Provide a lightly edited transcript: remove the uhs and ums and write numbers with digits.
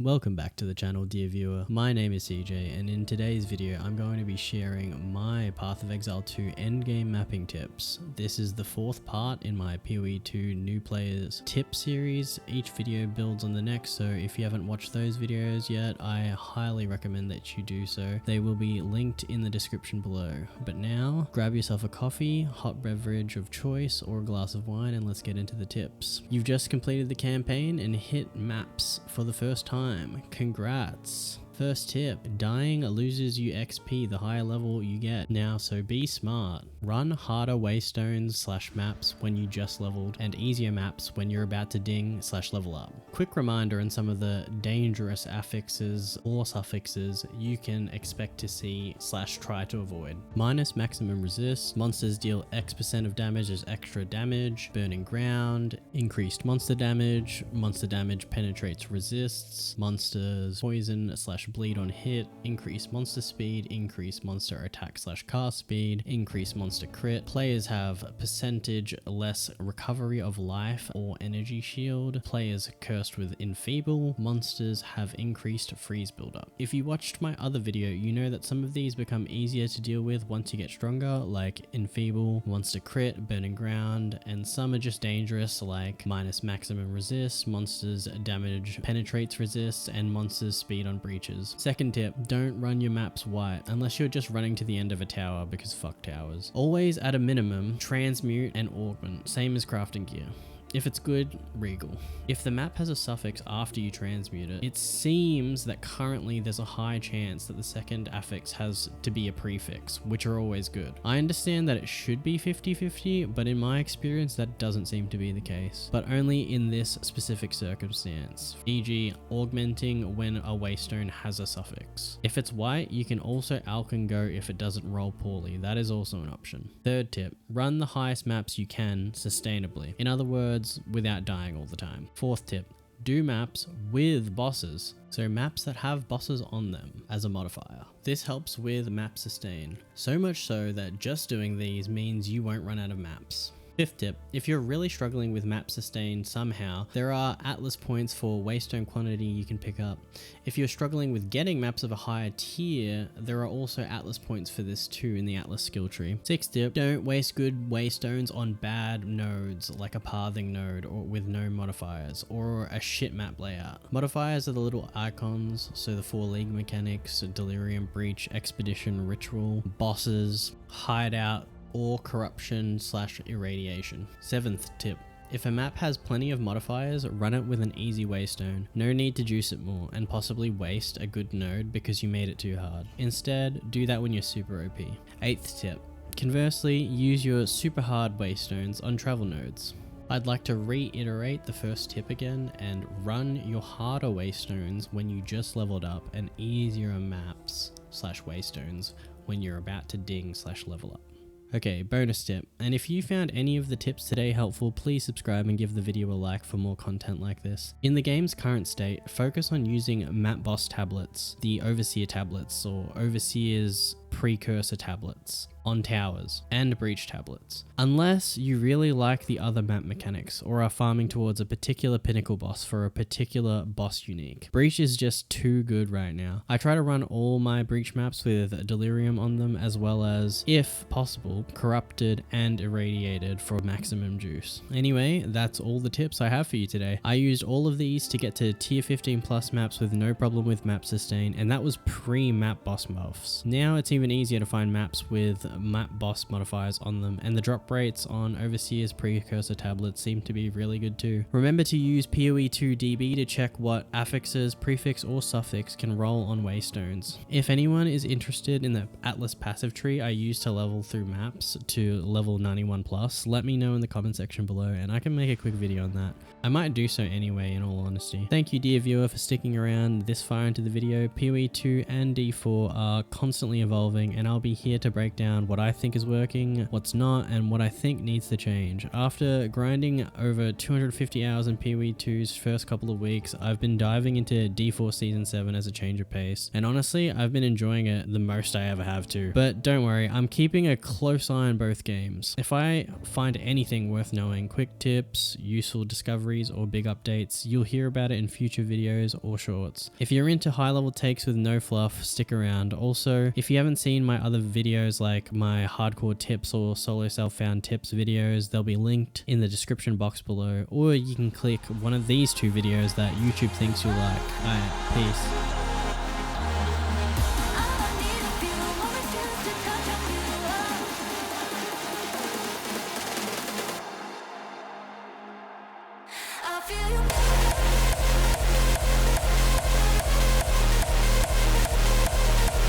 Welcome back to the channel, dear viewer. My name is CJ, and in today's video I'm going to be sharing my Path of Exile 2 endgame mapping tips. This is the fourth part in my PoE 2 new players tip series. Each video builds on the next, so if you haven't watched those videos yet, I highly recommend that you do so. They will be linked in the description below. But now, grab yourself a coffee, hot beverage of choice, or a glass of wine, and let's get into the tips. You've just completed the campaign and hit maps for the first time. Congrats. First tip, dying loses you XP the higher level you get. Now, so be smart. Run harder waystones / maps when you just leveled and easier maps when you're about to ding / level up. Quick reminder on some of the dangerous affixes or suffixes you can expect to see / try to avoid. Minus maximum resist, monsters deal X% of damage as extra damage, burning ground, increased monster damage penetrates resists, monsters poison / bleed on hit, increase monster speed, increase monster attack / cast speed, increase monster crit. Players have percentage less recovery of life or energy shield. Players cursed with enfeeble. Monsters have increased freeze buildup. If you watched my other video, you know that some of these become easier to deal with once you get stronger, like enfeeble, monster crit, burning ground, and some are just dangerous, like minus maximum resist, monsters damage penetrates resists, and monsters speed on breaches. Second tip, don't run your maps white unless you're just running to the end of a tower, because fuck towers. Always at a minimum transmute and augment, same as crafting gear. If it's good, regal. If the map has a suffix after you transmute it, it seems that currently there's a high chance that the second affix has to be a prefix, which are always good. I understand that it should be 50-50, but in my experience that doesn't seem to be the case, but only in this specific circumstance, e.g. augmenting when a waystone has a suffix. If it's white, you can also alch and go if it doesn't roll poorly. That is also an option. Third tip, run the highest maps you can sustainably. In other words, without dying all the time. Fourth tip, do maps with bosses. So maps that have bosses on them as a modifier. This helps with map sustain. So much so that just doing these means you won't run out of maps. Fifth tip, if you're really struggling with map sustain somehow, there are atlas points for waystone quantity you can pick up. If you're struggling with getting maps of a higher tier, there are also atlas points for this too in the atlas skill tree. Sixth tip, don't waste good waystones on bad nodes like a pathing node or with no modifiers, or a shit map layout. Modifiers are the little icons, so the 4 league mechanics, delirium, breach, expedition, ritual, bosses, hideout, or corruption / irradiation. Seventh tip, if a map has plenty of modifiers, run it with an easy waystone. No need to juice it more and possibly waste a good node because you made it too hard. Instead, do that when you're super OP. Eighth tip, conversely, use your super hard waystones on travel nodes. I'd like to reiterate the first tip again and run your harder waystones when you just leveled up and easier maps / waystones when you're about to ding / level up. Okay, bonus tip, and if you found any of the tips today helpful, please subscribe and give the video a like for more content like this. In the game's current state, focus on using map boss tablets, the overseer tablets or overseer's precursor tablets on towers and breach tablets, unless you really like the other map mechanics or are farming towards a particular pinnacle boss for a particular boss unique. Breach is just too good right now. I try to run all my breach maps with delirium on them, as well as, if possible, corrupted and irradiated for maximum juice. Anyway, that's all the tips I have for you today. I used all of these to get to tier 15 plus maps with no problem with map sustain, and that was pre-map boss buffs. Now it's even easier to find maps with map boss modifiers on them, and the drop rates on overseer's precursor tablets seem to be really good too. Remember to use PoE2DB to check what affixes, prefix or suffix can roll on waystones. If anyone is interested in the atlas passive tree I use to level through maps to level 91 plus, let me know in the comment section below and I can make a quick video on that. I might do so anyway, in all honesty. Thank you, dear viewer, for sticking around this far into the video. PoE2 and D4 are constantly evolving evolving, and I'll be here to break down what I think is working, what's not, and what I think needs to change. After grinding over 250 hours in PoE 2's first couple of weeks, I've been diving into D4 Season 7 as a change of pace, and honestly, I've been enjoying it the most I ever have to. But don't worry, I'm keeping a close eye on both games. If I find anything worth knowing, quick tips, useful discoveries, or big updates, you'll hear about it in future videos or shorts. If you're into high level takes with no fluff, stick around. Also, if you haven't seen my other videos like my hardcore tips or solo self-found tips videos, they'll be linked in the description box below, or you can click one of these two videos that YouTube thinks you'll like. Alright, peace.